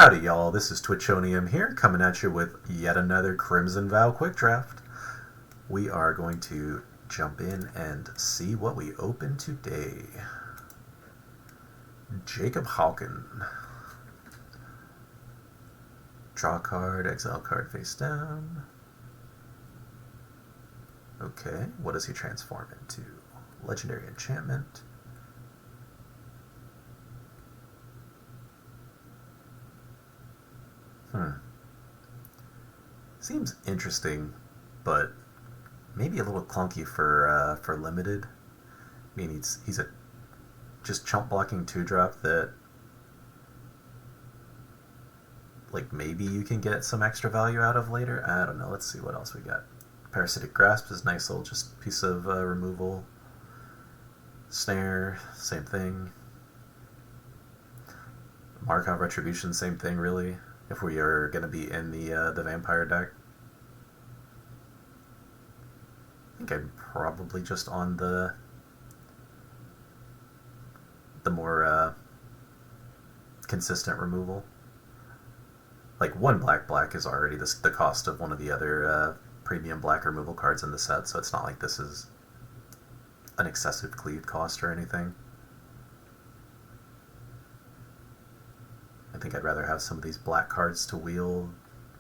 Howdy y'all, this is Twitchonium here, coming at you with yet another Crimson Vow quick draft. We are going to jump in and see what we open today. Jacob Hawken. Draw card, exile card face down. Okay, what does he transform into? Legendary enchantment. Seems interesting, but maybe a little clunky for limited. I mean, he's a just chump blocking 2-drop that, like, maybe you can get some extra value out of later. I don't know. Let's see what else we got. Parasitic Grasp is nice little just piece of removal. Snare, same thing. Markov Retribution, same thing, really. If we are going to be in the vampire deck. I think I'm probably just on the more consistent removal. Like, one black is already the cost of one of the other premium black removal cards in the set, so it's not like this is an excessive cleave cost or anything. I think I'd rather have some of these black cards to wield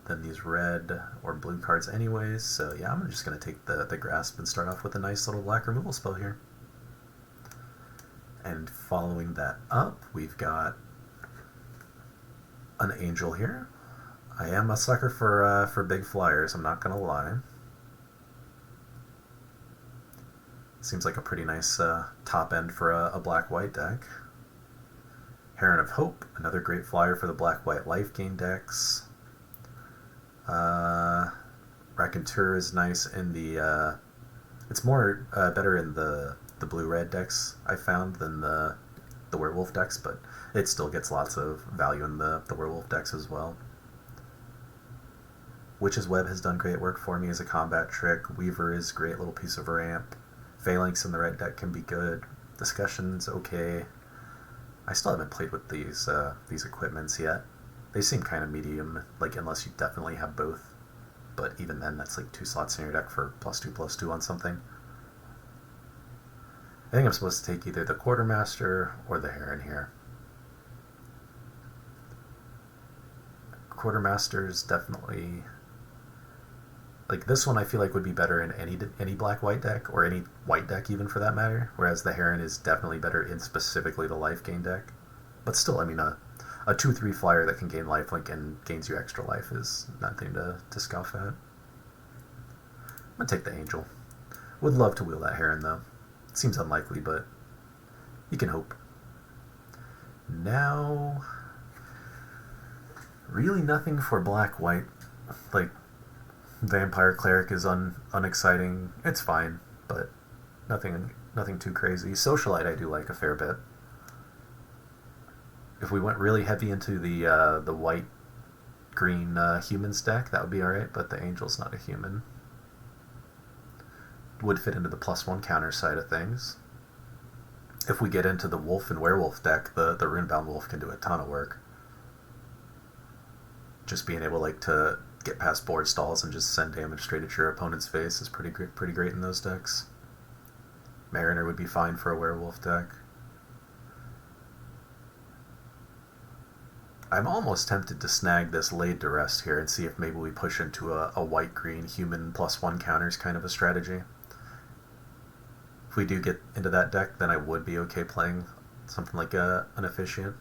than these red or blue cards anyways, so yeah, I'm just going to take the Grasp and start off with a nice little black removal spell here. And following that up, we've got an Angel here. I am a sucker for big flyers, I'm not going to lie. Seems like a pretty nice top end for a black-white deck. Heron of Hope, another great flyer for the black-white life gain decks. Raconteur is nice in the... it's more better in the blue-red decks, I found, than the werewolf decks, but it still gets lots of value in the werewolf decks as well. Witch's Web has done great work for me as a combat trick. Weaver is a great little piece of ramp. Phalanx in the red deck can be good. Discussion's okay. I still haven't played with these equipments yet. They seem kind of medium, like, unless you definitely have both. But even then, that's like 2 slots in your deck for +2/+2 on something. I think I'm supposed to take either the Quartermaster or the Heron here. Quartermaster's definitely... like, this one I feel like would be better in any black-white deck, or any white deck even for that matter, whereas the Heron is definitely better in specifically the life gain deck. But still, I mean, a 2/3 flyer that can gain lifelink and gains you extra life is nothing to scoff at. I'm going to take the Angel. Would love to wheel that Heron, though. Seems unlikely, but you can hope. Now, really nothing for black-white. Like, Vampire Cleric is unexciting. It's fine, but nothing too crazy. Socialite I do like a fair bit. If we went really heavy into the white-green humans deck, that would be alright, but the Angel's not a human. Would fit into the +1 counter side of things. If we get into the wolf and werewolf deck, the Runebound Wolf can do a ton of work. Just being able, like, to get past board stalls and just send damage straight at your opponent's face is pretty great in those decks. Mariner would be fine for a werewolf deck. I'm almost tempted to snag this Laid to Rest here and see if maybe we push into a white-green human +1 counters kind of a strategy. If we do get into that deck, then I would be okay playing something like an Officiant.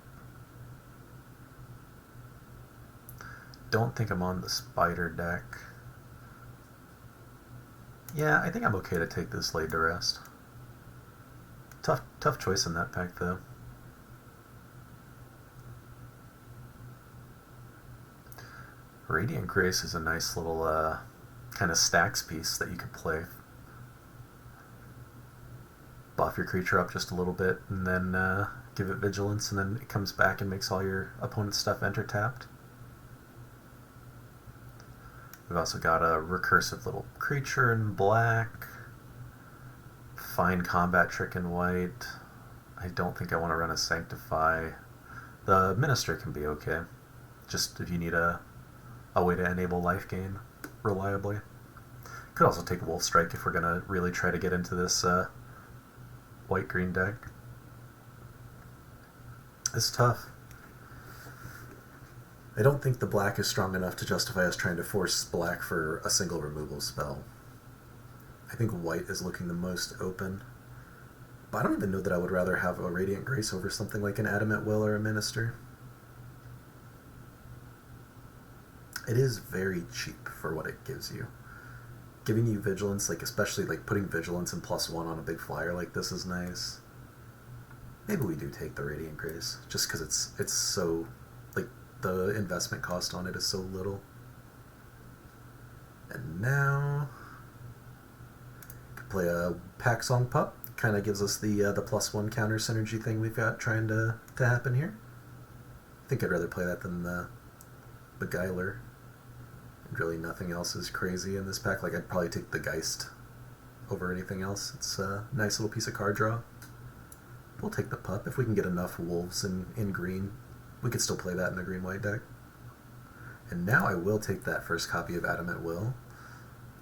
Don't think I'm on the Spider deck. Yeah, I think I'm okay to take this Laid to Rest. Tough choice in that pack, though. Radiant Grace is a nice little kind of stacks piece that you could play. Buff your creature up just a little bit, and then give it Vigilance, and then it comes back and makes all your opponent's stuff enter tapped. We've also got a recursive little creature in black. Fine combat trick in white. I don't think I want to run a Sanctify. The Minister can be okay. just if you need a way to enable life gain reliably. Could also take Wolf Strike if we're going to really try to get into this white-green deck. It's tough. I don't think the black is strong enough to justify us trying to force black for a single removal spell. I think white is looking the most open. But I don't even know that I would rather have a Radiant Grace over something like an Adamant Will or a Minister. It is very cheap for what it gives you. Giving you Vigilance, like especially like putting Vigilance and +1 on a big flyer like this is nice. Maybe we do take the Radiant Grace, just because it's so, like, the investment cost on it is so little. And now, could play a Pack Song Pup. Kind of gives us the +1 counter synergy thing we've got trying to happen here. I think I'd rather play that than the Beguiler. And really nothing else is crazy in this pack. Like, I'd probably take the Geist over anything else. It's a nice little piece of card draw. We'll take the Pup. If we can get enough wolves in green, we could still play that in a green-white deck. And now I will take that first copy of Adamant Will.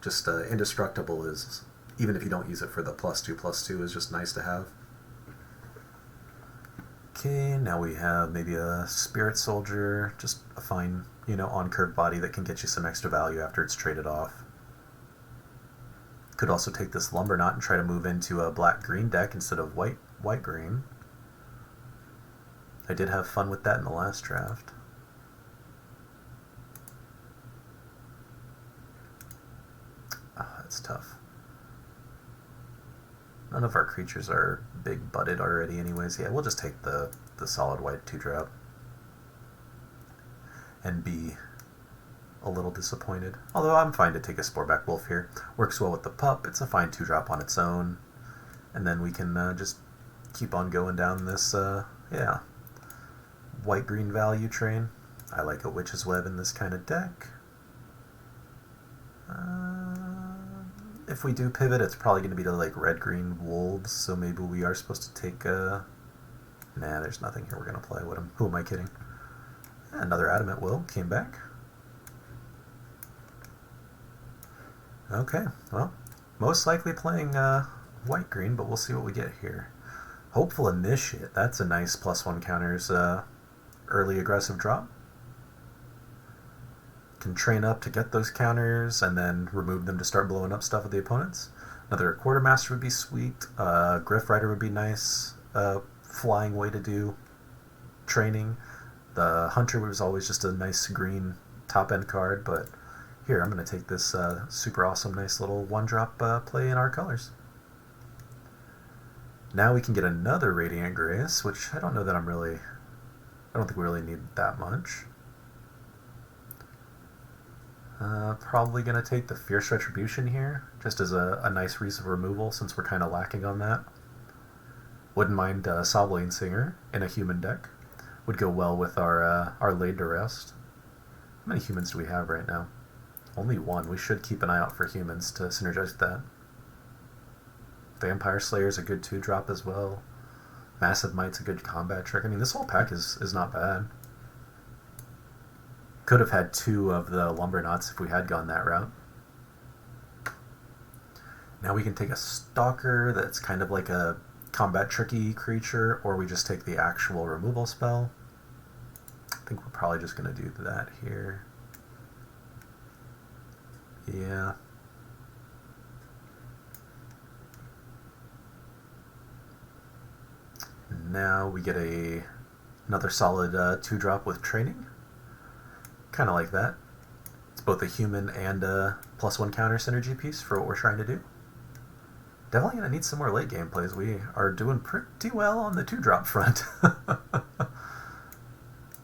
Just Indestructible is, even if you don't use it for the +2/+2, is just nice to have. Okay, now we have maybe a Spirit Soldier, just a fine, on-curve body that can get you some extra value after it's traded off. Could also take this Lumberknot and try to move into a black-green deck instead of white-green. I did have fun with that in the last draft. That's tough. None of our creatures are big butted already anyways. Yeah, we'll just take the solid white 2-drop. And be a little disappointed. Although I'm fine to take a Sporeback Wolf here. Works well with the Pup. It's a fine 2-drop on its own. And then we can just keep on going down this, white-green value train. I like a Witch's Web in this kind of deck. If we do pivot, it's probably going to be to like red-green wolves, so maybe we are supposed to take nah, there's nothing here we're going to play. Who am I kidding? Another Adamant Will came back. Okay, well, most likely playing white-green, but we'll see what we get here. Hopeful Initiate, that's a nice +1 counters early aggressive drop. Can train up to get those counters and then remove them to start blowing up stuff with the opponents. Another Quartermaster would be sweet. Griff Rider would be nice. Flying way to do training. The Hunter was always just a nice green top-end card, but here, I'm going to take this super awesome, nice little 1-drop play in our colors. Now we can get another Radiant Grace, which I don't know that I don't think we really need that much. Probably going to take the Fierce Retribution here, just as a nice reason of removal, since we're kind of lacking on that. Wouldn't mind Soblane Singer in a human deck. Would go well with our Laid to Rest. How many humans do we have right now? Only one. We should keep an eye out for humans to synergize with that. Vampire Slayer's a good 2-drop as well. Massive Might's a good combat trick. I mean, this whole pack is not bad. Could have had 2 of the Lumberknots if we had gone that route. Now we can take a Stalker that's kind of like a combat tricky creature, or we just take the actual removal spell. I think we're probably just going to do that here. Yeah. Now we get another solid 2-drop with training. Kind of like that. It's both a human and a +1 counter synergy piece for what we're trying to do. Definitely going to need some more late game plays. We are doing pretty well on the 2-drop front.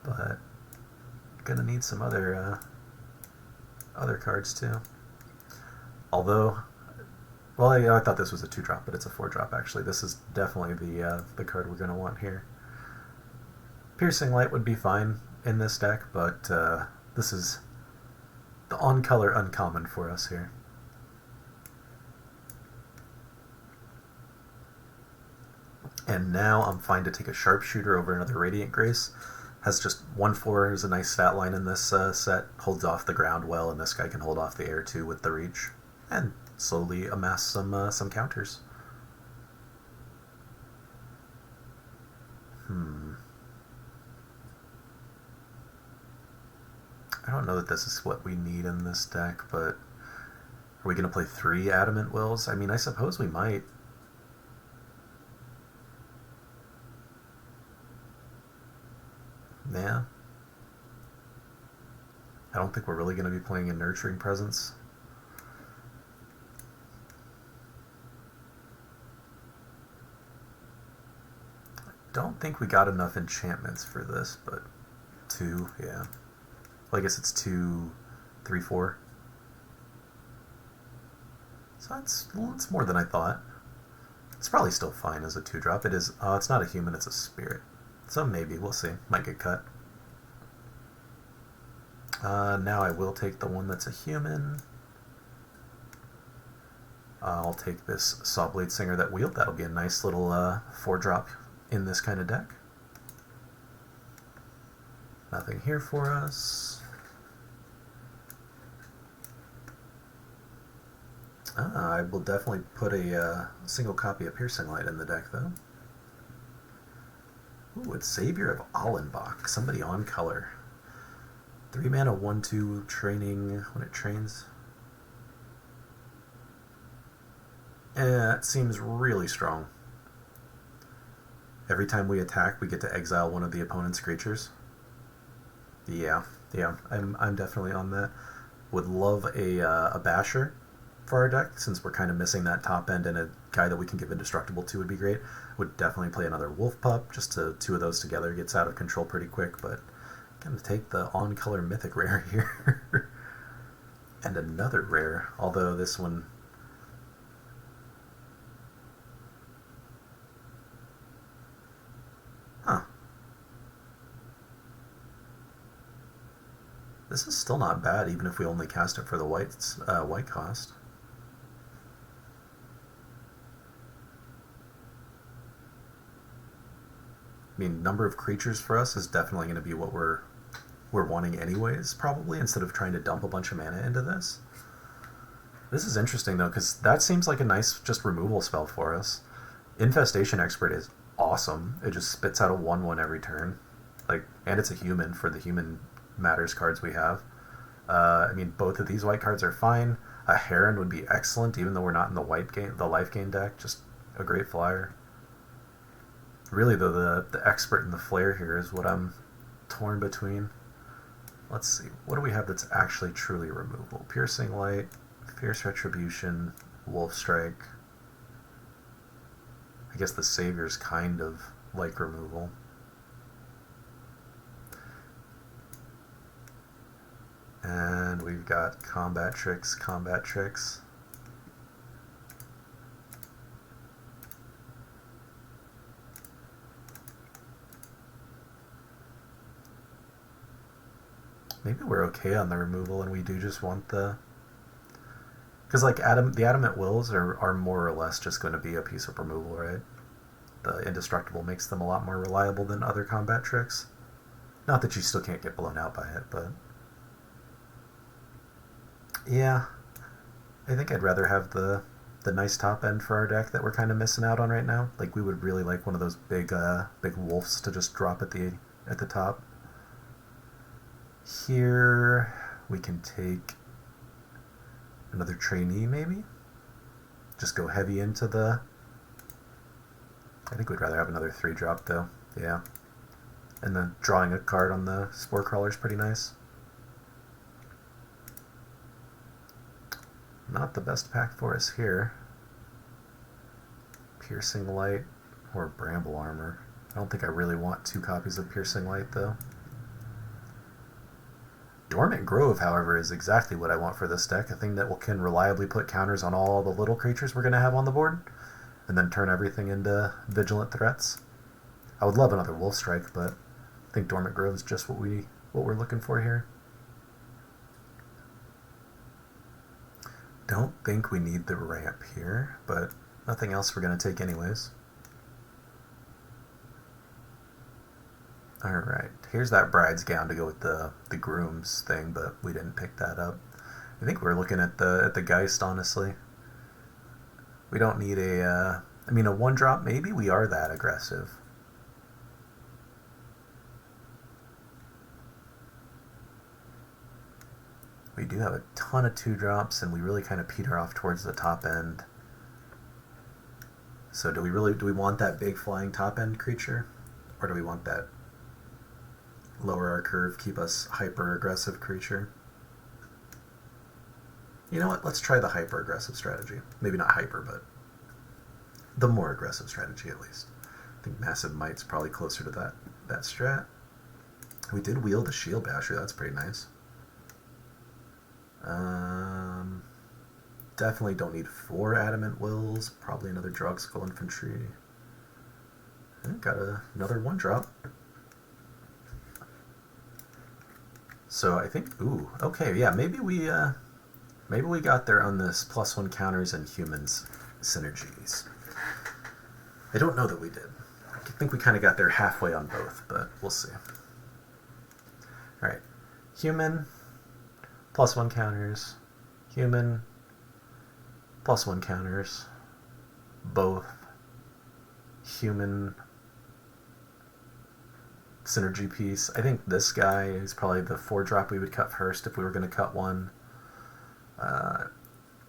But going to need some other cards too. Although, well, I thought this was a 2-drop, but it's a 4-drop actually. This is definitely the card we're going to want here. Piercing Light would be fine in this deck, but this is the on-color uncommon for us here. And now I'm fine to take a Sharpshooter over another Radiant Grace. Has just 1/4 is a nice stat line in this set. Holds off the ground well, and this guy can hold off the air too with the reach, and slowly amass some counters. I don't know that this is what we need in this deck, but are we going to play 3 Adamant Wills? I mean, I suppose we might. Yeah. I don't think we're really going to be playing a Nurturing Presence. I don't think we got enough enchantments for this, but 2, yeah. Well, I guess it's 2, 3, 4. So it's more than I thought. It's probably still fine as a 2-drop. It is. It's not a human. It's a spirit. So maybe we'll see. Might get cut. Now I will take the one that's a human. I'll take this Sawblade Singer that wheeled. That'll be a nice little 4-drop in this kind of deck. Nothing here for us. I will definitely put a single copy of Piercing Light in the deck, though. Ooh, it's Savior of Allenbach. Somebody on color. 3 mana, 1/2 training when it trains. It seems really strong. Every time we attack, we get to exile one of the opponent's creatures. Yeah, I'm definitely on that. Would love a Basher for our deck, since we're kind of missing that top end, and a guy that we can give Indestructible to would be great. Would definitely play another Wolf Pup, just to 2 of those together gets out of control pretty quick, but I'm gonna take the on-color Mythic rare here. And another rare, although this one... Huh. This is still not bad, even if we only cast it for the white cost. I mean, number of creatures for us is definitely going to be what we're wanting anyways, probably, instead of trying to dump a bunch of mana into this. This is interesting, though, because that seems like a nice just removal spell for us. Infestation Expert is awesome. It just spits out a 1/1 every turn. And it's a human for the Human Matters cards we have. I mean, both of these white cards are fine. A Heron would be excellent, even though we're not in the life gain deck. Just a great flyer. Really, though, the Expert and the Flare here is what I'm torn between. Let's see. What do we have that's actually truly removable? Piercing Light, Fierce Retribution, Wolf Strike. I guess the Savior's kind of like removal. And we've got Combat Tricks, Combat Tricks. Maybe we're okay on the removal, and we do just want the... Because, the Adamant Wills are more or less just going to be a piece of removal, right? The Indestructible makes them a lot more reliable than other Combat Tricks. Not that you still can't get blown out by it, but... Yeah. I think I'd rather have the nice top end for our deck that we're kind of missing out on right now. We would really like one of those big wolves to just drop at the top. Here we can take another Trainee, maybe? Just go heavy into the... I think we'd rather have another 3-drop, though. Yeah. And then drawing a card on the Spore Crawler is pretty nice. Not the best pack for us here. Piercing Light or Bramble Armor. I don't think I really want 2 copies of Piercing Light, though. Dormant Grove, however, is exactly what I want for this deck. A thing that can reliably put counters on all the little creatures we're going to have on the board, and then turn everything into vigilant threats. I would love another Wolf Strike, but I think Dormant Grove is just what we're looking for here. Don't think we need the ramp here, but nothing else we're going to take anyways. Alright, here's that bride's gown to go with the groom's thing, but we didn't pick that up. I think we're looking at the Geist, honestly. We don't need I mean, a 1-drop, maybe we are that aggressive. We do have a ton of 2-drops, and we really kind of peter off towards the top end. So do we want that big flying top end creature? Or do we want that lower our curve, keep us hyper aggressive creature? You know what? Let's try the hyper aggressive strategy. Maybe not hyper, but the more aggressive strategy at least. I think Massive Might's probably closer to that strat. We did wield a Shield Basher, that's pretty nice. Definitely don't need 4 Adamant Wills. Probably another Drogskol Infantry. Got another 1-drop. So I think, ooh, okay, yeah, maybe we got there on this +1 counters and humans synergies. I don't know that we did. I think we kind of got there halfway on both, but we'll see. All right, human, +1 counters, human, +1 counters, both, human, synergy piece. I think this guy is probably the 4-drop we would cut first if we were going to cut one.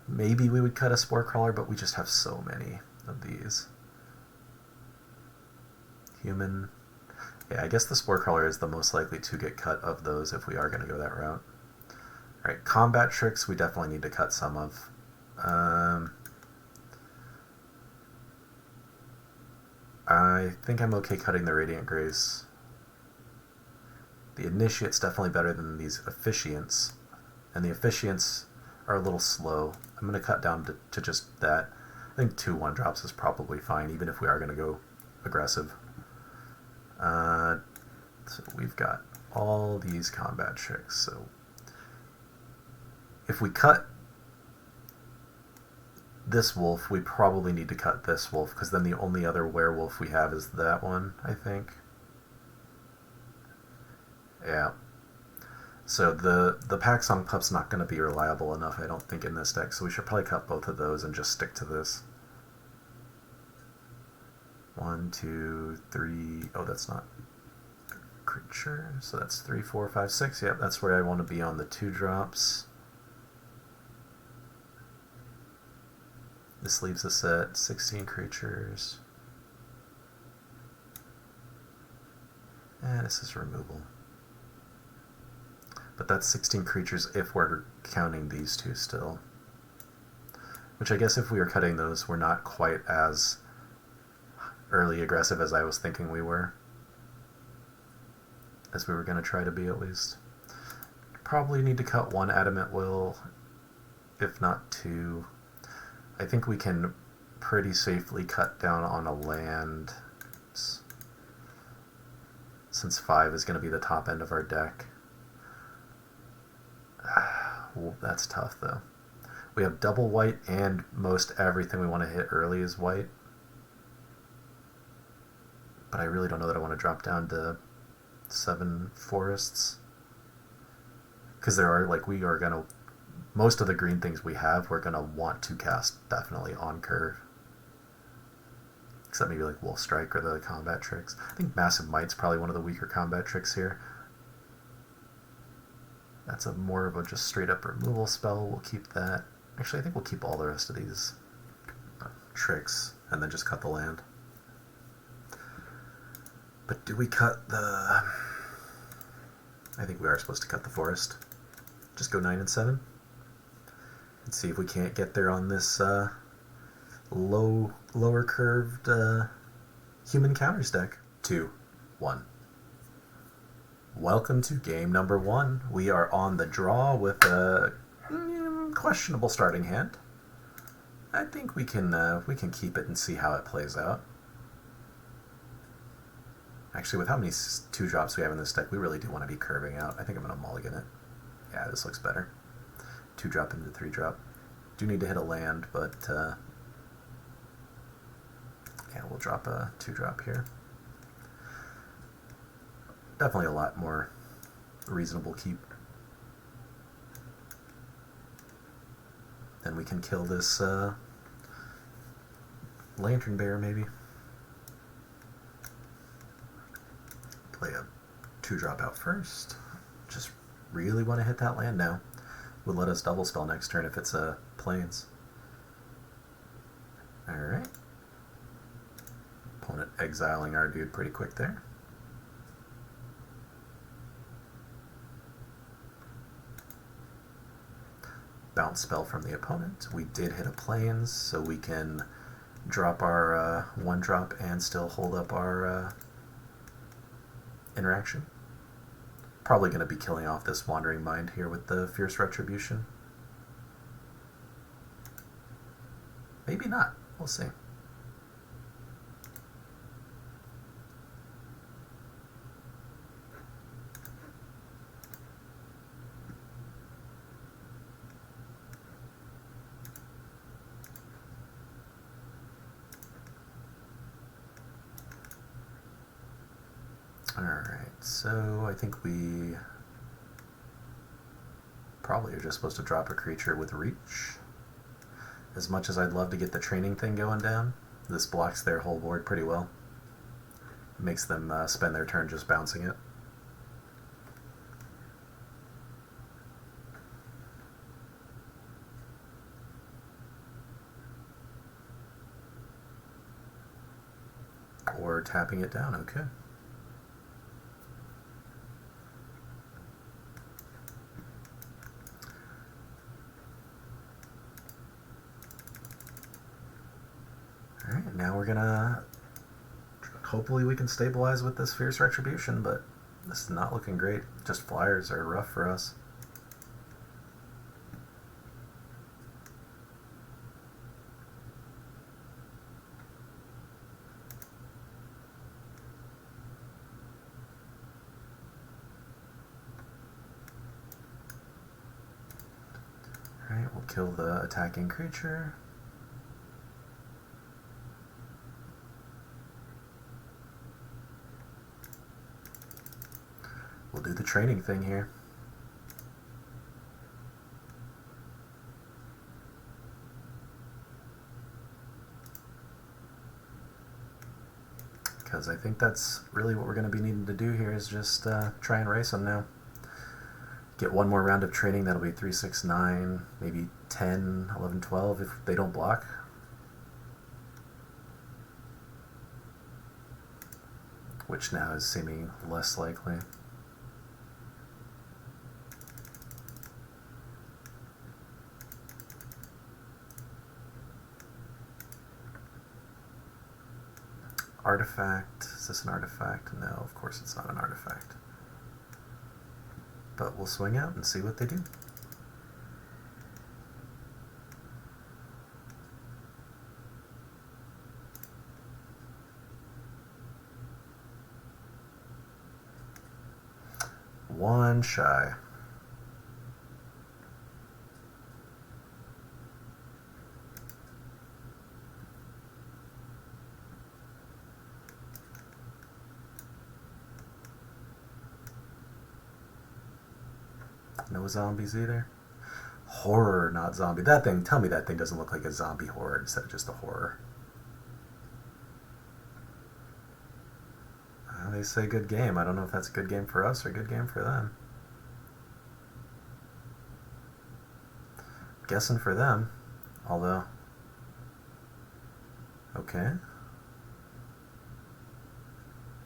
Maybe we would cut a Spore Crawler, but we just have so many of these. Human. Yeah, I guess the Spore Crawler is the most likely to get cut of those if we are going to go that route. Alright, Combat Tricks we definitely need to cut some of. I think I'm okay cutting the Radiant Grace. The Initiate's definitely better than these Officiants, and the Officiants are a little slow. I'm going to cut down to just that. I think 2 1-drops is probably fine, even if we are going to go aggressive. So we've got all these Combat Tricks, so if we cut this wolf, we probably need to cut this wolf, because then the only other werewolf we have is that one, I think. Yeah. So the Paxong Pup's not going to be reliable enough, I don't think, in this deck, so we should probably cut both of those and just stick to this. 1, 2, 3... Oh, that's not creature, so that's 3, 4, 5, 6. Yep, that's where I want to be on the 2-drops. This leaves us at 16 creatures. And this is removal. But that's 16 creatures if we're counting these two still. Which I guess if we were cutting those, we're not quite as early aggressive as I was thinking we were. As we were going to try to be, at least. Probably need to cut 1 Adamant Will, if not 2. I think we can pretty safely cut down on a land, since 5 is going to be the top end of our deck. That's tough, though. We have double white, and most everything we want to hit early is white. But I really don't know that I want to drop down to 7 forests. Because there are, like, we are going to... Most of the green things we have, we're going to want to cast definitely on curve. Except maybe like Wolf Strike or the Combat Tricks. I think Massive Might's probably one of the weaker Combat Tricks here. That's a more of a just straight up removal spell. We'll keep that. Actually, I think we'll keep all the rest of these tricks and then just cut the land. But do we cut the... I think we are supposed to cut the forest. Just go 9 and 7. And see if we can't get there on this lower curved human counters deck. 2, 1. Welcome to game number 1. We are on the draw with a questionable starting hand. I think we can keep it and see how it plays out. Actually, with how many 2-drops we have in this deck, we really do want to be curving out. I think I'm going to mulligan it. Yeah, this looks better. 2-drop into 3-drop. Do need to hit a land, but yeah, we'll drop a 2-drop here. definitely a lot more reasonable keep. Then we can kill this Lantern Bear, maybe. Play a 2-drop out first. Just really want to hit that land now. Would let us double spell next turn if it's a Plains. Alright. Opponent exiling our dude pretty quick there. Bounce spell from the opponent. We did hit a Plains, so we can drop our 1-drop and still hold up our interaction. Probably going to be killing off this Wandering Mind here with the Fierce Retribution. Maybe not. We'll see. Alright, so I think we probably are just supposed to drop a creature with Reach. As much as I'd love to get the training thing going down, this blocks their whole board pretty well. It makes them spend their turn just bouncing it. Or tapping it down, okay. Alright, now we're gonna... Hopefully we can stabilize with this Fierce Retribution, but this is not looking great. Just flyers are rough for us. Alright, we'll kill the attacking creature. We'll do the training thing here. Because I think that's really what we're going to be needing to do here is just try and race them now. Get one more round of training, that'll be 3, 6, 9, maybe 10, 11, 12 if they don't block. Which now is seeming less likely. Artifact. Is this an artifact? No, of course it's not an artifact. But we'll swing out and see what they do. One shy. No zombies either. Horror, not zombie. That thing, tell me that thing doesn't look like a zombie horror instead of just a horror. They say good game. I don't know if that's a good game for us or a good game for them. Guessing for them, although... Okay.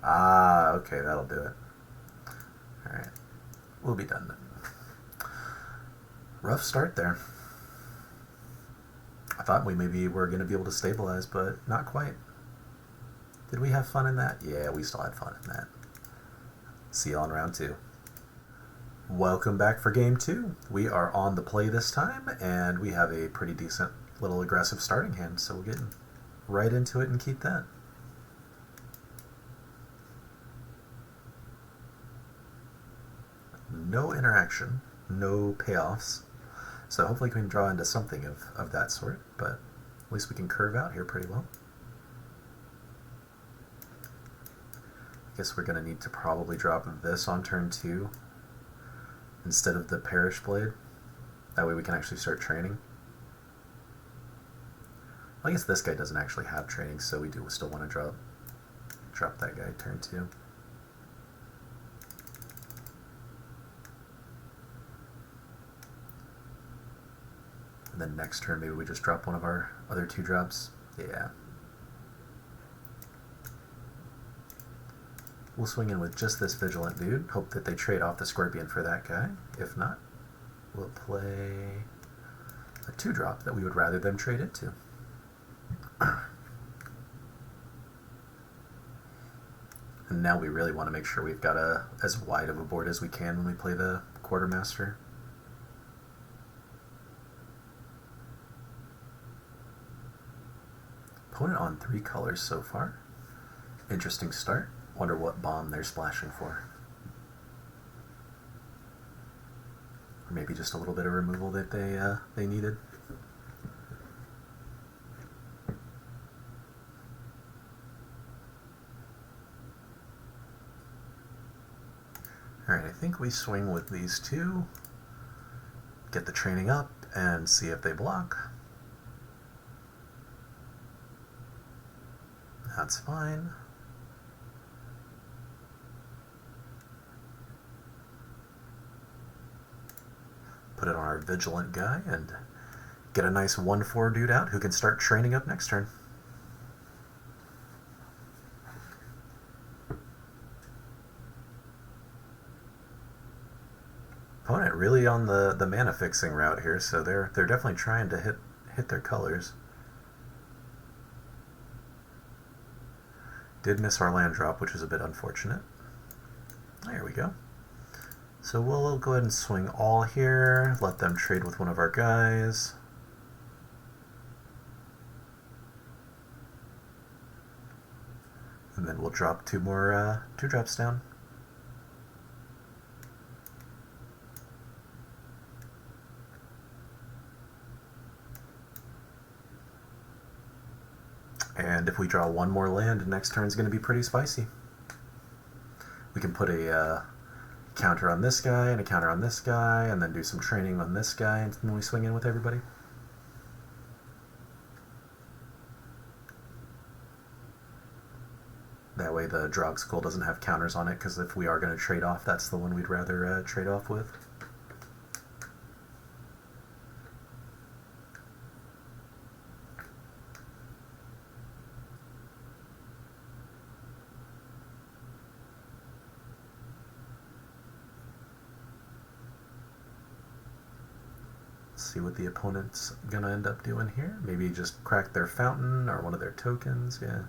Ah, okay, that'll do it. Alright. We'll be done then. Rough start there. I thought we maybe were going to be able to stabilize, but not quite. Did we have fun in that? Yeah, we still had fun in that. See you on round 2. Welcome back for game 2. We are on the play this time, and we have a pretty decent little aggressive starting hand, so we'll get right into it and keep that. No interaction, no payoffs. So hopefully we can draw into something of that sort, but at least we can curve out here pretty well. Guess we're going to need to probably drop this on turn 2 instead of the Perish Blade. That way we can actually start training. I guess this guy doesn't actually have training, so we do still want to drop that guy turn 2. And then next turn maybe we just drop one of our other 2 drops. Yeah. We'll swing in with just this Vigilant dude. Hope that they trade off the Scorpion for that guy. If not, we'll play a 2-drop that we would rather them trade into. And now we really want to make sure we've got as wide of a board as we can when we play the Quartermaster. Opponent on 3 colors so far. Interesting start. Wonder what bomb they're splashing for. Or maybe just a little bit of removal that they needed. Alright, I think we swing with these 2, get the training up, and see if they block. That's fine. Put it on our Vigilant guy and get a nice 1/4 dude out who can start training up next turn. Opponent really on the mana fixing route here, so they're definitely trying to hit their colors. Did miss our land drop, which is a bit unfortunate. There we go. So we'll go ahead and swing all here, let them trade with one of our guys. And then we'll drop 2 more 2-drops down. And if we draw 1 more land, next turn's going to be pretty spicy. We can put a counter on this guy and a counter on this guy, and then do some training on this guy, and then we swing in with everybody. That way the Drogskol doesn't have counters on it, because if we are going to trade off, that's the one we'd rather trade off with. See what the opponent's gonna end up doing here. Maybe just crack their fountain or one of their tokens. Yeah.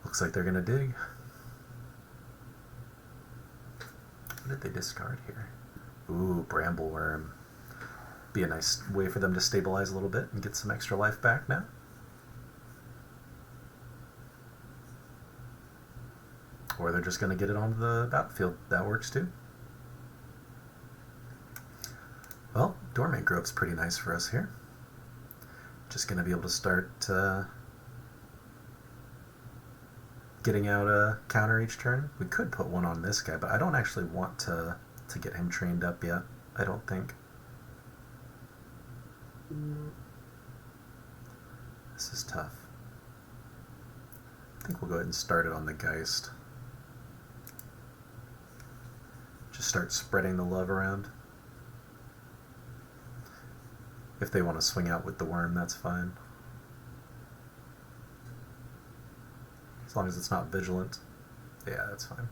Looks like they're gonna dig. What did they discard here? Ooh, Brambleworm. Be a nice way for them to stabilize a little bit and get some extra life back now. Or they're just gonna get it onto the battlefield. That works too. Well, Dormant Grove's pretty nice for us here. Just going to be able to start getting out a counter each turn. We could put one on this guy, but I don't actually want to get him trained up yet, I don't think. This is tough. I think we'll go ahead and start it on the Geist. Just start spreading the love around. If they want to swing out with the worm, that's fine. As long as it's not Vigilant. Yeah, that's fine.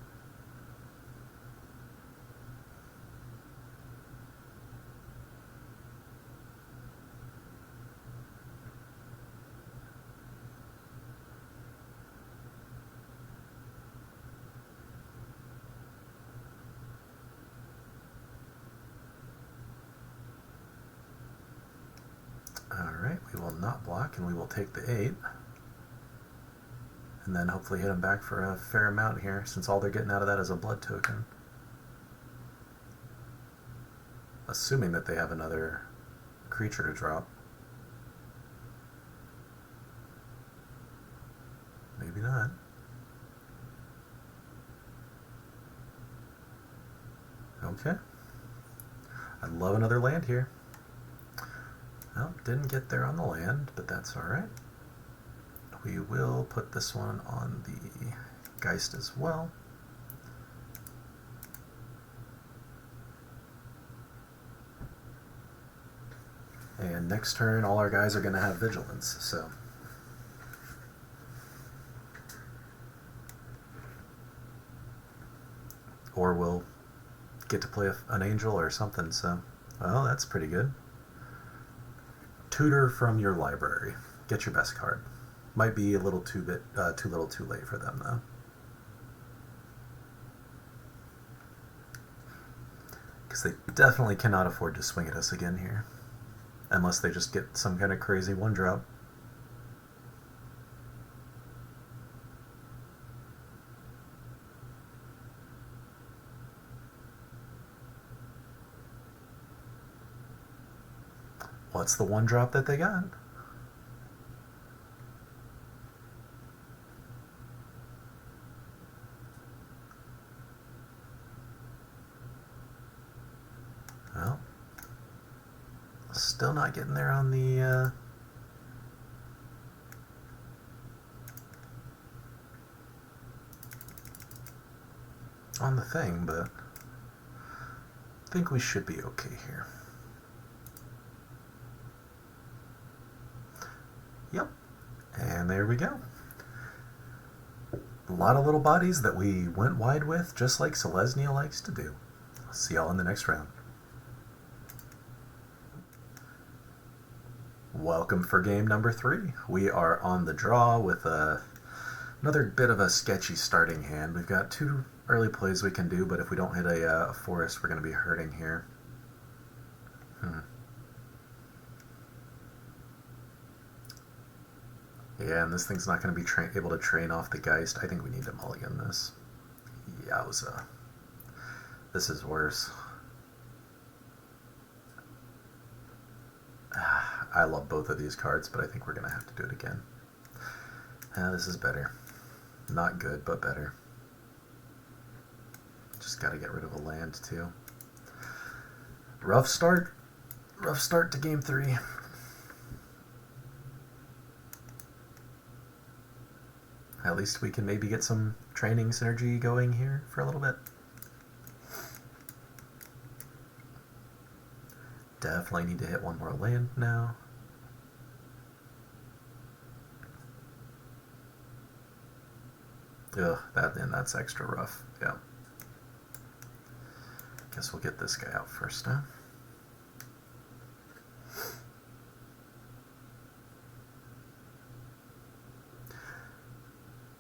Alright, we will not block, and we will take the 8. And then hopefully hit them back for a fair amount here, since all they're getting out of that is a blood token. Assuming that they have another creature to drop. Maybe not. Okay. I'd love another land here. Well, didn't get there on the land, but that's alright. We will put this one on the Geist as well. And next turn, all our guys are going to have Vigilance, so... Or we'll get to play an Angel or something, so... Well, that's pretty good. Tutor from your library. Get your best card. Might be a little too little too late for them, though. Because they definitely cannot afford to swing at us again here. Unless they just get some kind of crazy one-drop. What's the one-drop that they got? Well, still not getting there on the thing, but I think we should be okay here. Yep, and there we go. A lot of little bodies that we went wide with, just like Selesnya likes to do. See y'all in the next round. Welcome for game number 3. We are on the draw with another bit of a sketchy starting hand. We've got 2 early plays we can do, but if we don't hit a forest, we're going to be hurting here. Yeah, and this thing's not going to be able to train off the Geist. I think we need to mulligan this. Yowza. This is worse. I love both of these cards, but I think we're going to have to do it again. This is better. Not good, but better. Just got to get rid of a land, too. Rough start. Rough start to game 3. At least we can maybe get some training synergy going here for a little bit. Definitely need to hit one more land now. Ugh, that's extra rough. Yeah. Guess we'll get this guy out first, huh?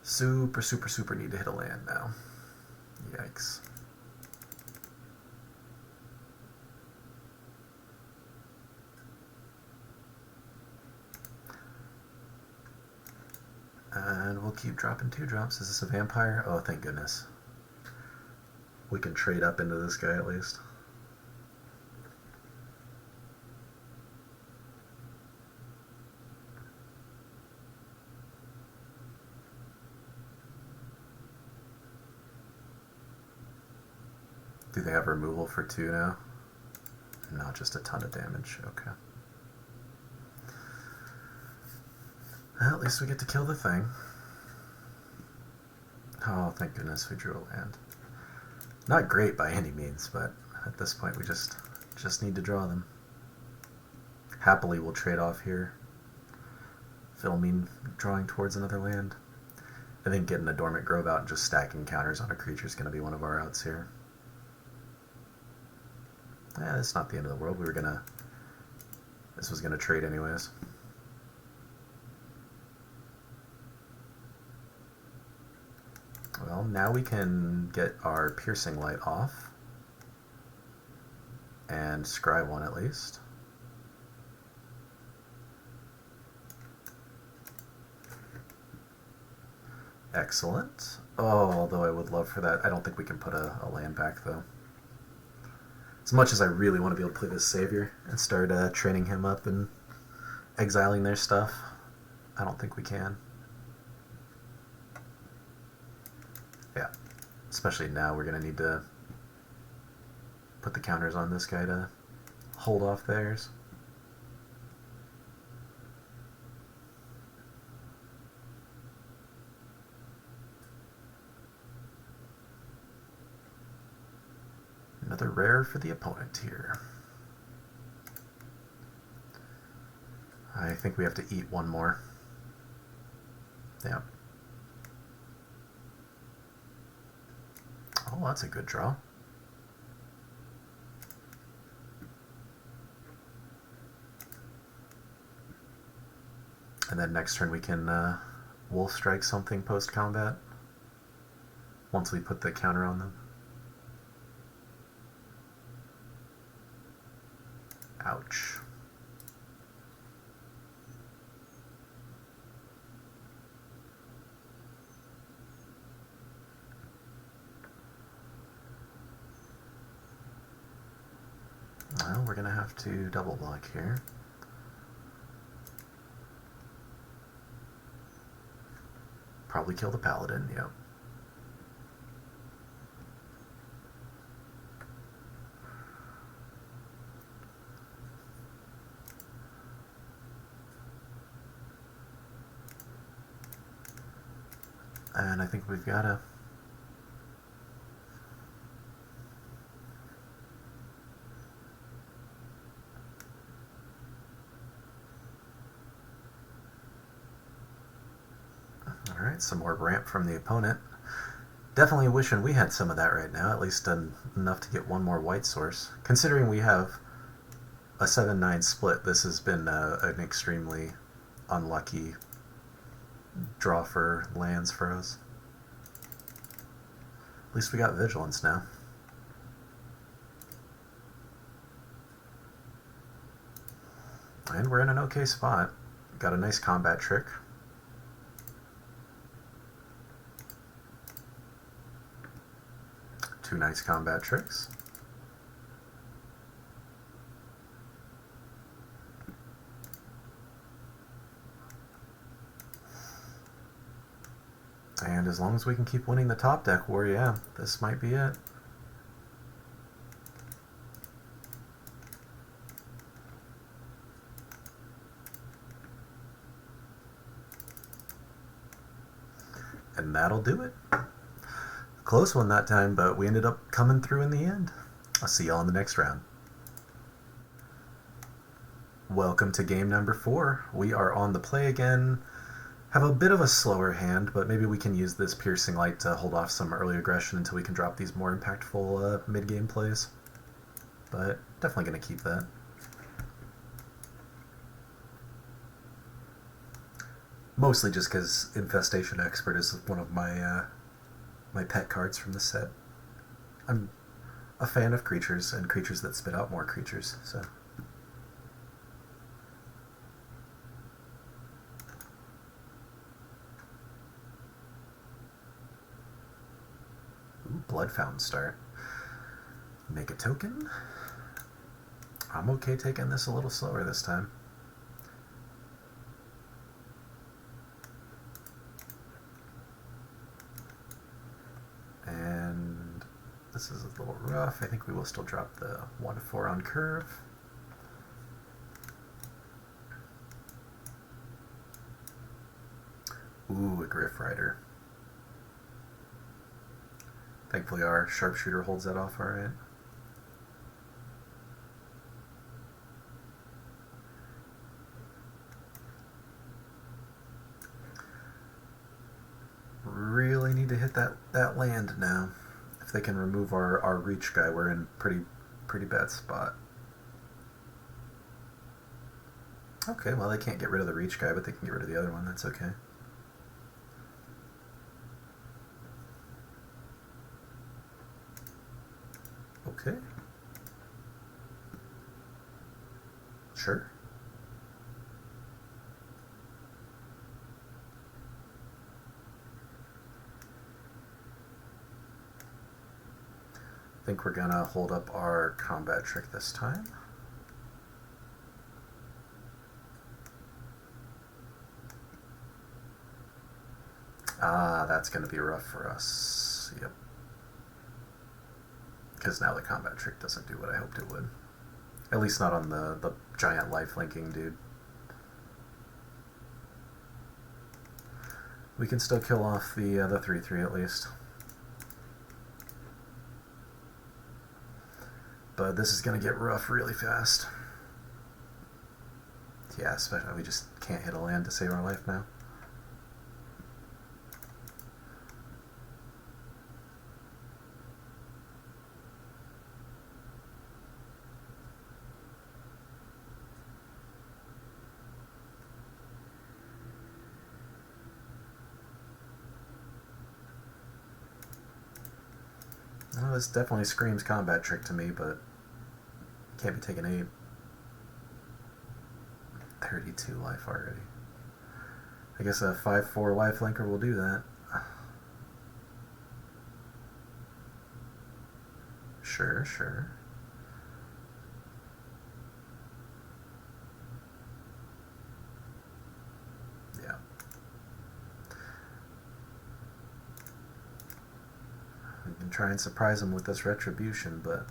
Super need to hit a land now. Yikes. And we'll keep dropping 2 drops. Is this a vampire? Oh, thank goodness. We can trade up into this guy at least. Do they have removal for 2 now? No, just a ton of damage. Okay. Well, at least we get to kill the thing. Oh, thank goodness we drew a land. Not great by any means, but at this point we just need to draw them. Happily we'll trade off here. Filming drawing towards another land. I think getting a Dormant Grove out and just stacking counters on a creature is going to be one of our outs here. It's not the end of the world. This was gonna trade anyways. Well, now we can get our Piercing Light off and scry 1 at least. Excellent. Oh, although I would love for that. I don't think we can put a land back though. As much as I really want to be able to play this Savior and start training him up and exiling their stuff, I don't think we can. Especially now, we're going to need to put the counters on this guy to hold off theirs. Another rare for the opponent here. I think we have to eat one more. Yeah. Oh, that's a good draw. And then next turn we can wolf strike something post-combat once we put the counter on them. Ouch. Well, we're going to have to double block here. Probably kill the paladin, yep. And I think we've got to... Alright, some more ramp from the opponent. Definitely wishing we had some of that right now, at least enough to get one more white source. Considering we have a 7-9 split, this has been an extremely unlucky draw for lands for us. At least we got Vigilance now. And we're in an okay spot. Got a nice combat trick. Two nice combat tricks. And as long as we can keep winning the top deck war, yeah, this might be it. And that'll do it. Close one that time, but we ended up coming through in the end. I'll see y'all in the next round. Welcome to game number 4. We are on the play again. Have a bit of a slower hand, but maybe we can use this Piercing Light to hold off some early aggression until we can drop these more impactful mid-game plays. But definitely going to keep that. Mostly just because Infestation Expert is one of my my pet cards from the set. I'm a fan of creatures and creatures that spit out more creatures, so... Ooh, Blood Fountain start. Make a token. I'm okay taking this a little slower this time. And this is a little rough. I think we will still drop the 1/4 on curve. Ooh, a Griff Rider. Thankfully our Sharpshooter holds that off alright. Really need to hit that land now. If they can remove our reach guy, we're in pretty bad spot. Okay, well they can't get rid of the reach guy, but they can get rid of the other one, that's okay. Okay. Sure. I think we're gonna hold up our combat trick this time. Ah, that's gonna be rough for us. Yep. Because now the combat trick doesn't do what I hoped it would. At least not on the giant life linking dude. We can still kill off the 3/3 at least. But this is going to get rough really fast. Yeah, especially we just can't hit a land to save our life now. Well, this definitely screams combat trick to me, but can't be taking 8. 32 life already. I guess a 5/4 life linker will do that. Sure. Yeah. We can try and surprise him with this retribution, but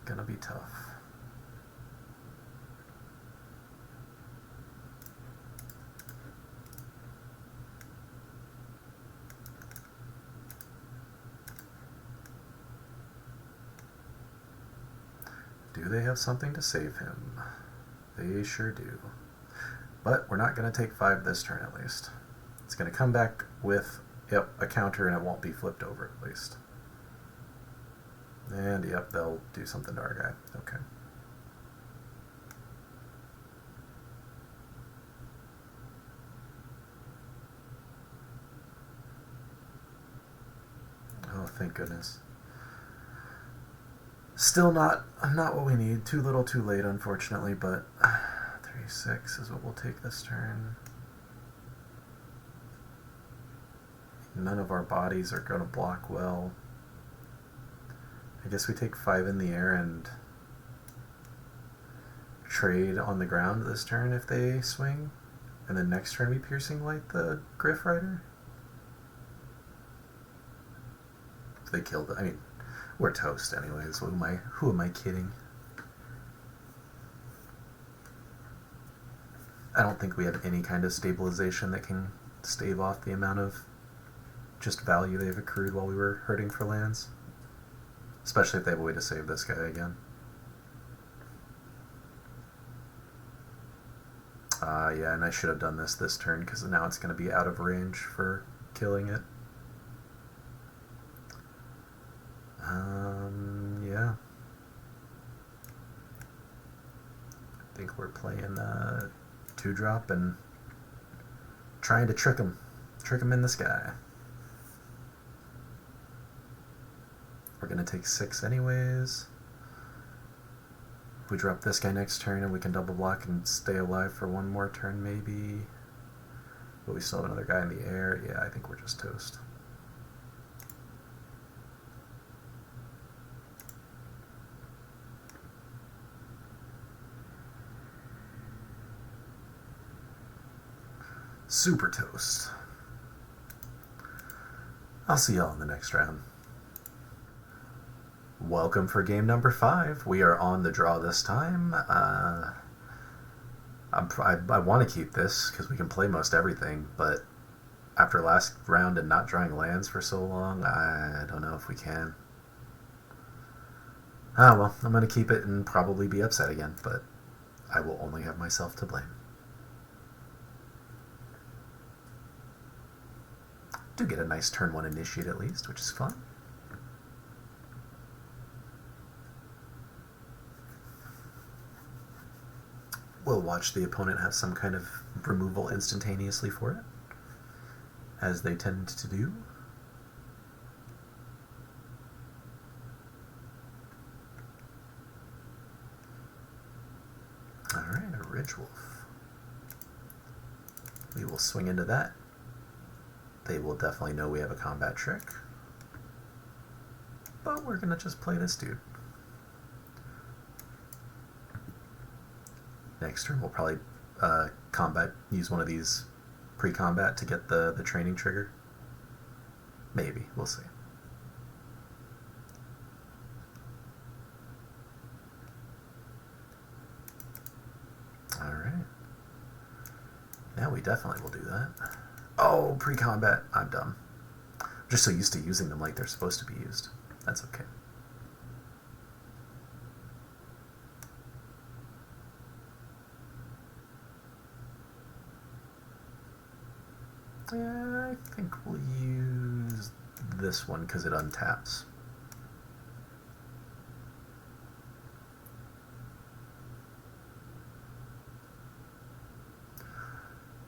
gonna be tough. Do they have something to save him? They sure do. But we're not going to take 5 this turn at least. It's going to come back with, yep, a counter, and it won't be flipped over at least. And yep, they'll do something to our guy. Okay. Oh, thank goodness. Still not what we need. Too little, too late, unfortunately, but 3/6 is what we'll take this turn. None of our bodies are going to block well. I guess we take 5 in the air and trade on the ground this turn if they swing, and then next turn we Piercing Light the Griff Rider. If they killed it, I mean, we're toast anyways. Who am I kidding? I don't think we have any kind of stabilization that can stave off the amount of just value they've accrued while we were hurting for lands. Especially if they have a way to save this guy again. Yeah, and I should have done this turn because now it's going to be out of range for killing it. Yeah. I think we're playing 2-drop and trying to trick him in the sky. We're going to take 6 anyways. If we drop this guy next turn and we can double block and stay alive for one more turn maybe. But we still have another guy in the air. Yeah, I think we're just toast. Super toast. I'll see y'all in the next round. Welcome for game number 5. We are on the draw this time. I want to keep this because we can play most everything, but after last round and not drawing lands for so long, I don't know if we can. Well, I'm going to keep it and probably be upset again, but I will only have myself to blame. Do get a nice turn 1 initiate at least, which is fun. We'll watch the opponent have some kind of removal instantaneously for it, as they tend to do. Alright, a Ridge Wolf. We will swing into that. They will definitely know we have a combat trick. But we're going to just play this dude. Next turn we'll probably use one of these pre-combat to get the training trigger. Maybe, we'll see. we definitely will do that. Oh, pre-combat. I'm dumb. I'm just so used to using them like they're supposed to be used. That's okay. Yeah, I think we'll use this one because it untaps.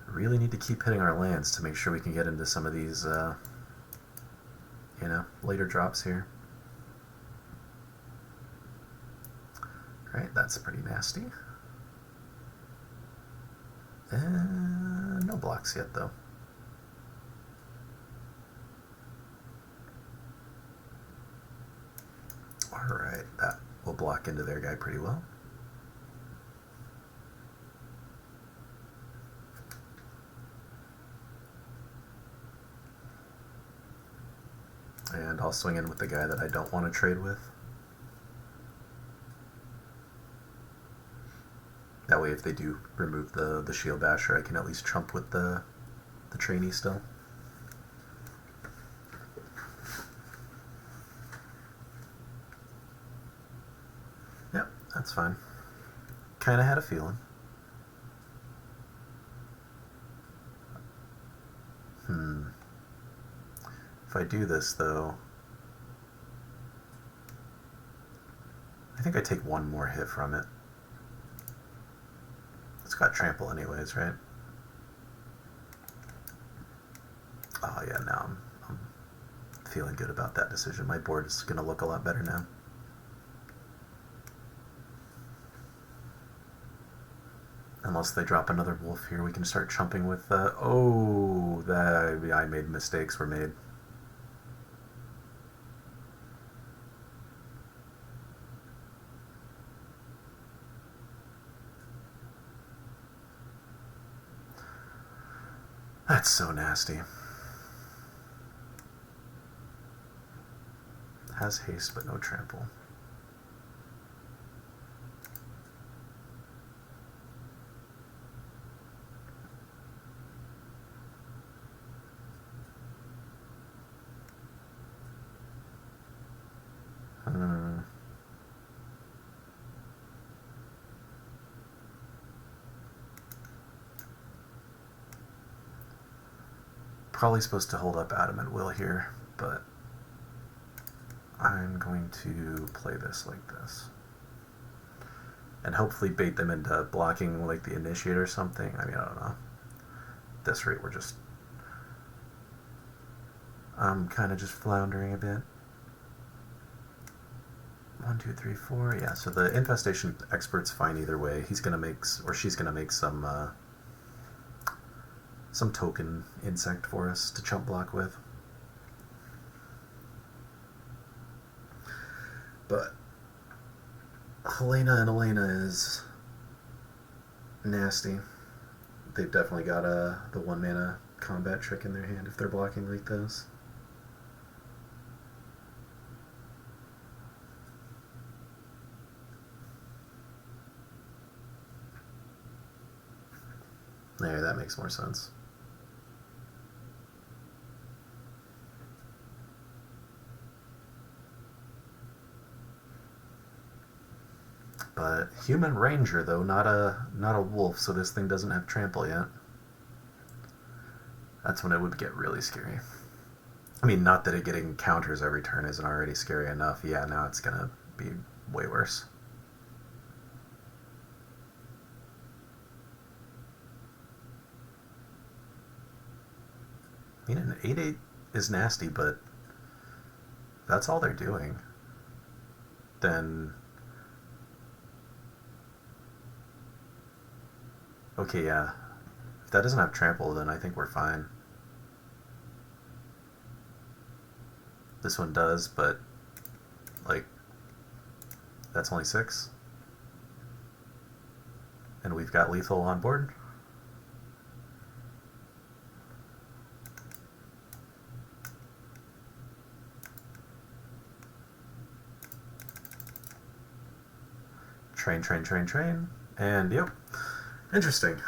Really need to keep hitting our lands to make sure we can get into some of these, later drops here. Right, that's pretty nasty. No blocks yet, though. Alright, that will block into their guy pretty well. And I'll swing in with the guy that I don't want to trade with. That way if they do remove the Shield Basher, I can at least trump with the trainee still. Yep, that's fine. Kinda had a feeling. If I do this, though, I think I take one more hit from it. It's got trample anyways, right? Oh yeah, now I'm feeling good about that decision. My board is going to look a lot better now. Unless they drop another wolf here, we can start chumping with, oh, I made mistakes were made. That's so nasty. Has haste, but no trample. Probably supposed to hold up Adamant Will here, but I'm going to play this like this. And hopefully bait them into blocking like the Initiate or something. I mean, I don't know. At this rate, I'm kind of just floundering a bit. 1, 2, 3, 4. Yeah, so the Infestation Expert's fine either way. He's going to make, or she's going to make some token insect for us to chump block with. But Helena and Elena is nasty. They've definitely got the 1 mana combat trick in their hand if they're blocking like this. There, that makes more sense. But human ranger though, not a wolf, so this thing doesn't have trample yet. That's when it would get really scary. I mean, not that it getting counters every turn isn't already scary enough. Yeah, now it's gonna be way worse. I mean, an 8/8 is nasty, but that's all they're doing. Then okay, yeah. If that doesn't have trample, then I think we're fine. This one does, but like that's only 6. And we've got lethal on board. Train. And yep. Interesting.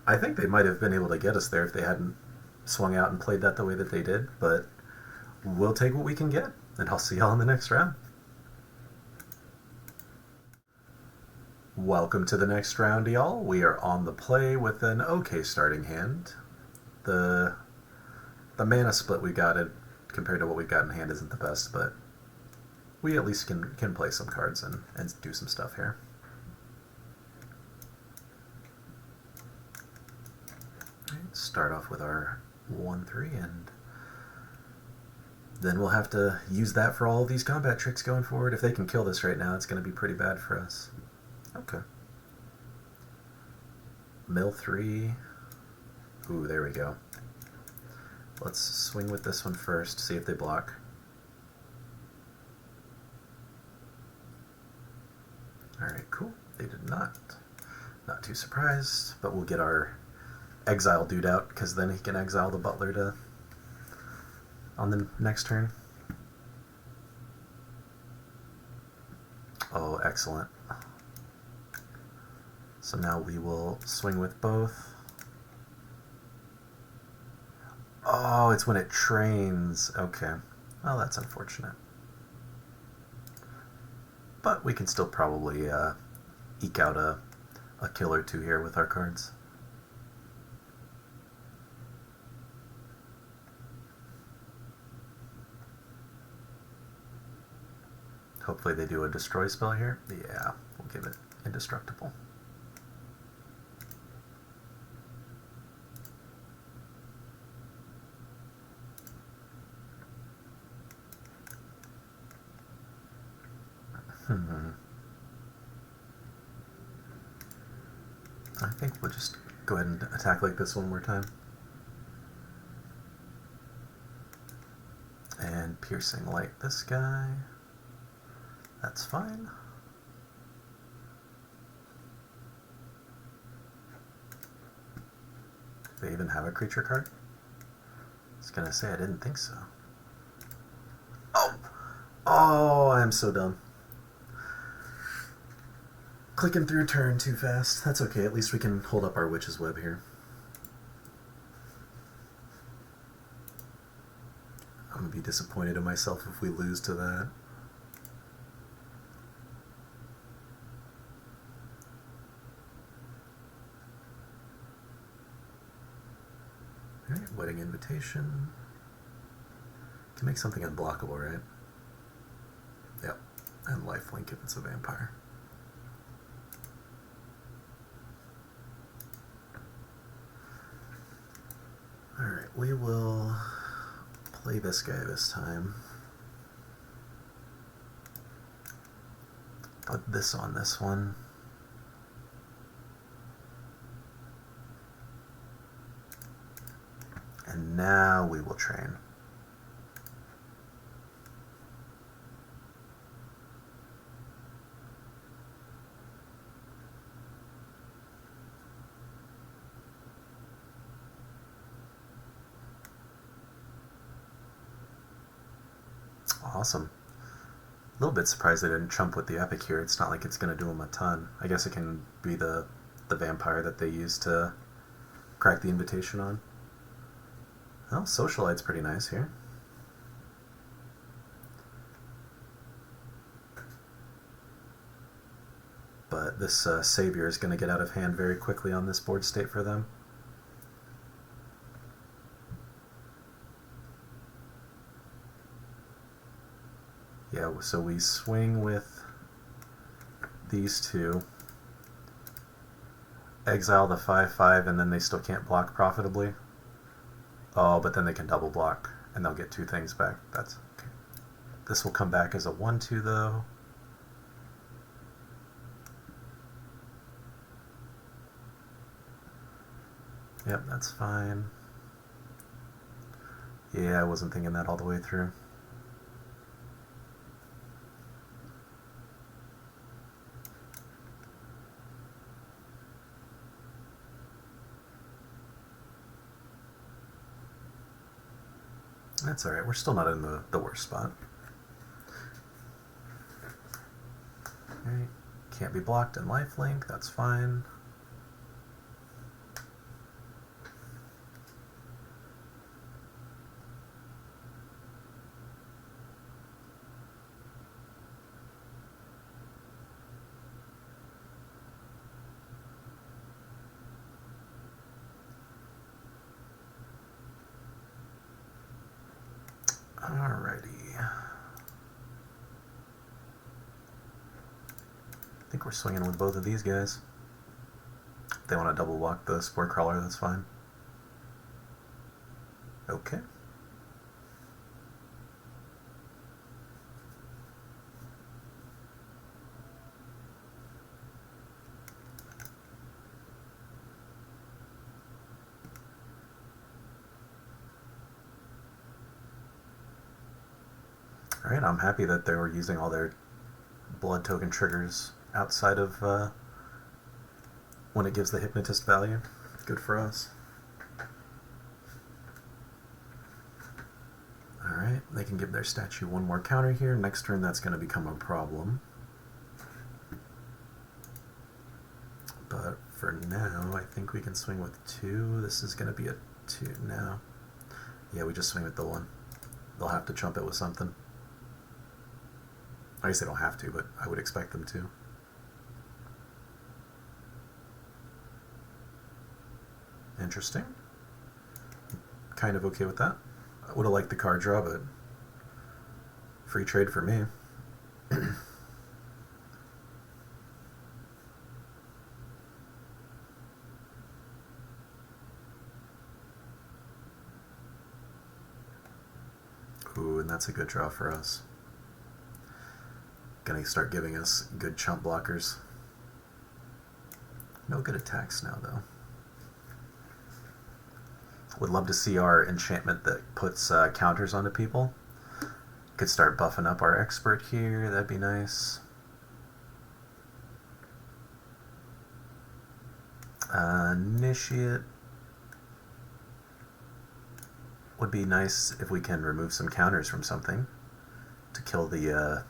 I think they might have been able to get us there if they hadn't swung out and played that the way that they did, but we'll take what we can get, and I'll see y'all in the next round. Welcome to the next round, y'all. We are on the play with an okay starting hand. The mana split we got compared to what we've got in hand isn't the best, but we at least can play some cards and do some stuff here. Start off with our 1/3, and then we'll have to use that for all of these combat tricks going forward. If they can kill this right now, it's going to be pretty bad for us. Okay. Mill 3. Ooh, there we go. Let's swing with this one first, see if they block. Alright, cool. They did not. Not too surprised, but we'll get our exile dude out, because then he can exile the butler on the next turn. Oh, excellent. So now we will swing with both. Oh, it's when it trains. Okay. Well, that's unfortunate. But we can still probably eke out a kill or two here with our cards. Hopefully they do a destroy spell here. Yeah, we'll give it indestructible. I think we'll just go ahead and attack like this one more time. And piercing like this guy. That's fine. Do they even have a creature card? I was gonna say I didn't think so. Oh! Oh, I'm so dumb. Clicking through turn too fast. That's okay, at least we can hold up our Witch's Web here. I'm gonna be disappointed in myself if we lose to that. Alright, Wedding Invitation. Can make something unblockable, right? Yep. And lifelink if it's a vampire. Alright, we will play this guy this time. Put this on this one. And now we will train. Awesome. A little bit surprised they didn't chump with the epic here. It's not like it's going to do them a ton. I guess it can be the vampire that they use to crack the invitation on. Well, Socialite's pretty nice here. But this Savior is going to get out of hand very quickly on this board state for them. Yeah, so we swing with these two, exile the 5/5, and then they still can't block profitably. Oh, but then they can double block, and they'll get two things back. That's okay. This will come back as a 1/2, though. Yep, that's fine. Yeah, I wasn't thinking that all the way through. That's alright, we're still not in the worst spot. Alright, can't be blocked in lifelink, that's fine. Alrighty. I think we're swinging with both of these guys. If they want to double walk the Spore Crawler, that's fine. Okay. Alright, I'm happy that they were using all their blood token triggers outside of when it gives the Hypnotist value. Good for us. Alright, they can give their statue one more counter here. Next turn that's going to become a problem. But for now, I think we can swing with 2. This is going to be a 2 now. Yeah, we just swing with the 1. They'll have to chump it with something. I guess they don't have to, but I would expect them to. Interesting. Kind of okay with that. I would have liked the card draw, but free trade for me. Ooh, and that's a good draw for us. Gonna start giving us good chump blockers. No good attacks now, though. Would love to see our enchantment that puts counters onto people. Could start buffing up our expert here. That'd be nice. Initiate. Would be nice if we can remove some counters from something to kill the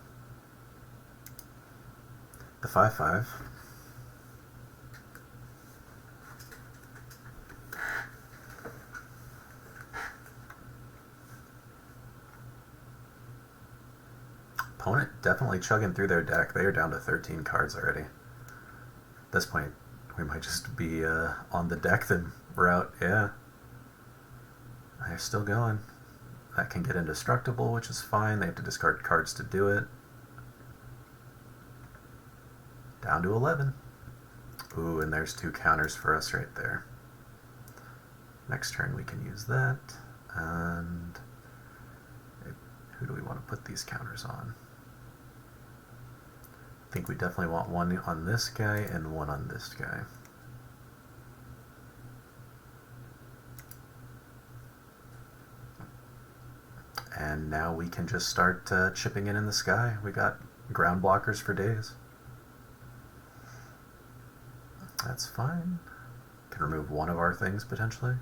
5/5. Opponent definitely chugging through their deck. They are down to 13 cards already. At this point, we might just be on the deck then we're out. Yeah. They're still going. That can get indestructible, which is fine. They have to discard cards to do it. Down to 11. Ooh, and there's 2 counters for us right there. Next turn we can use that. And who do we want to put these counters on? I think we definitely want one on this guy and one on this guy. And now we can just start chipping in the sky. We got ground blockers for days. That's fine. Can remove one of our things potentially.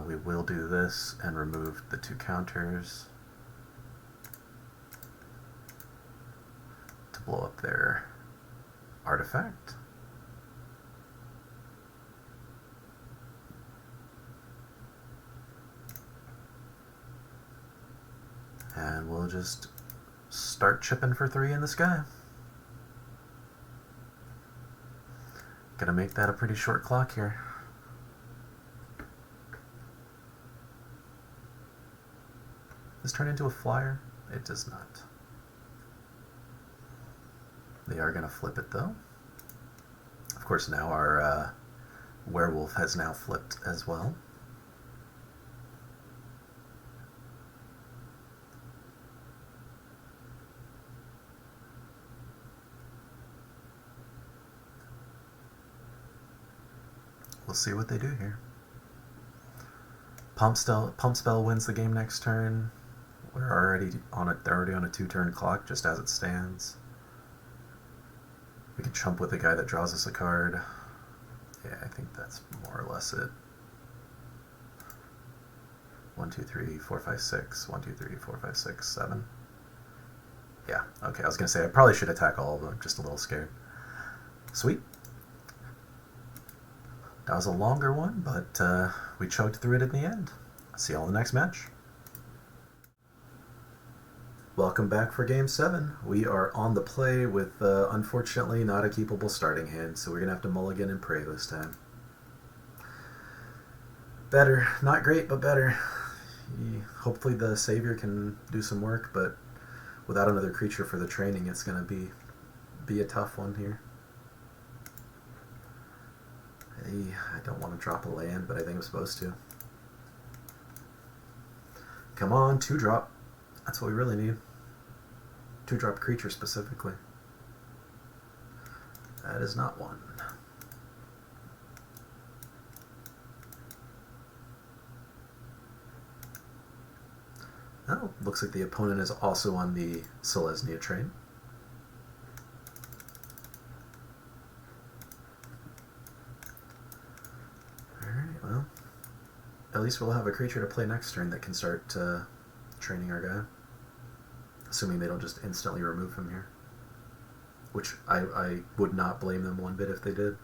We will do this and remove the 2 counters to blow up their artifact. And we'll just start chipping for 3 in the sky. Gonna make that a pretty short clock here. Does this turn into a flyer? It does not. They are gonna flip it though. Of course now our werewolf has now flipped as well. We'll see what they do here. Pump spell wins the game next turn. They're already on a 2-turn clock just as it stands. We can chump with the guy that draws us a card. Yeah, I think that's more or less it. 1, 2, 3, 4, 5, 6. 1, 2, 3, 4, 5, 6, 7. Yeah, okay, I was gonna say I probably should attack all of them, just a little scared. Sweet. That was a longer one, but we choked through it in the end. See you all in the next match. Welcome back for Game 7. We are on the play with, unfortunately, not a keepable starting hand, so we're going to have to mulligan and pray this time. Better. Not great, but better. Hopefully the Savior can do some work, but without another creature for the training, it's going to be a tough one here. I don't want to drop a land, but I think I'm supposed to. Come on, 2-drop. That's what we really need. 2-drop creature specifically. That is not one. Oh, looks like the opponent is also on the Selesnya train. Alright, well, at least we'll have a creature to play next turn that can start training our guy. Assuming they don't just instantly remove him here. Which I would not blame them one bit if they did.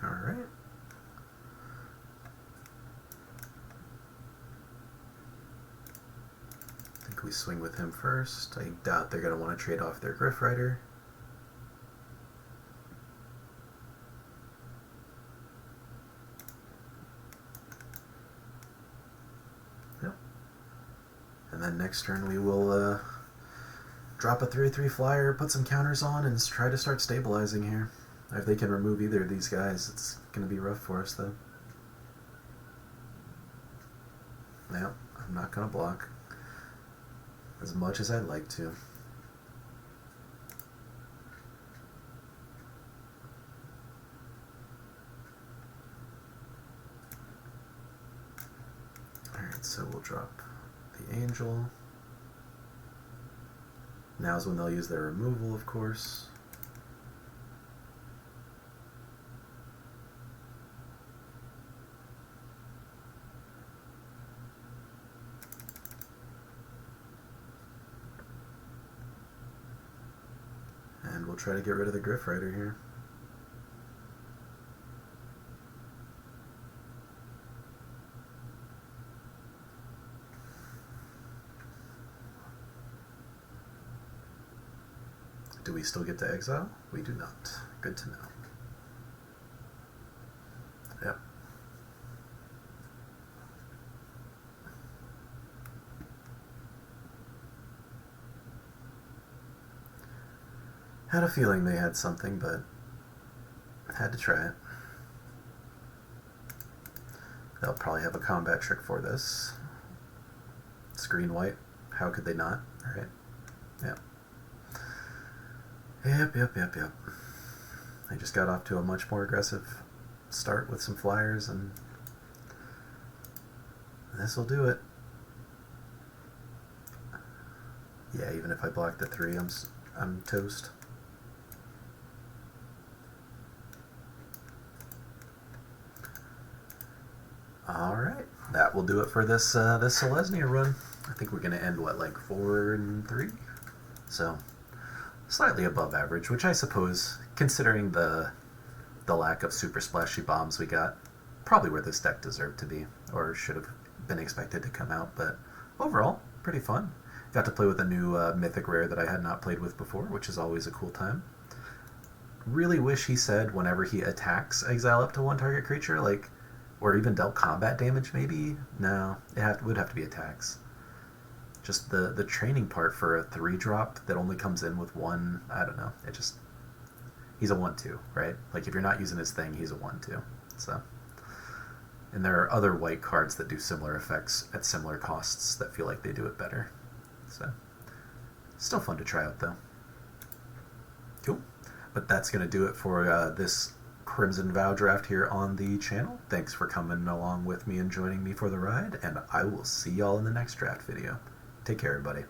Alright. I think we swing with him first. I doubt they're going to want to trade off their Griff Rider. Yep. And then next turn we will drop a 3/3 flyer, put some counters on, and try to start stabilizing here. If they can remove either of these guys, it's going to be rough for us, though. Yep, I'm not going to block as much as I'd like to. Alright, so we'll drop the Angel. Now's when they'll use their removal, of course. And we'll try to get rid of the Griff Rider here. Do we still get to exile? We do not. Good to know. Yep. Had a feeling they had something, but had to try it. They'll probably have a combat trick for this. Screen white. How could they not? Right? Yep. Yep. They just got off to a much more aggressive start with some flyers, and this will do it. Yeah, even if I block the 3, I'm toast. Alright, that will do it for this this Selesnya run. I think we're going to end, what, like 4-3? So, slightly above average, which I suppose, considering the lack of super splashy bombs we got, probably where this deck deserved to be, or should have been expected to come out, but overall, pretty fun. Got to play with a new mythic rare that I had not played with before, which is always a cool time. Really wish he said whenever he attacks, exile up to 1 target creature, like, or even dealt combat damage, maybe? No, would have to be attacks. Just the training part for a 3-drop that only comes in with 1, I don't know. It just, he's a 1/2, right? Like, if you're not using his thing, he's a 1/2. So, and there are other white cards that do similar effects at similar costs that feel like they do it better. So, still fun to try out, though. Cool. But that's going to do it for this Crimson Vow draft here on the channel. Thanks for coming along with me and joining me for the ride, and I will see y'all in the next draft video. Take care, everybody.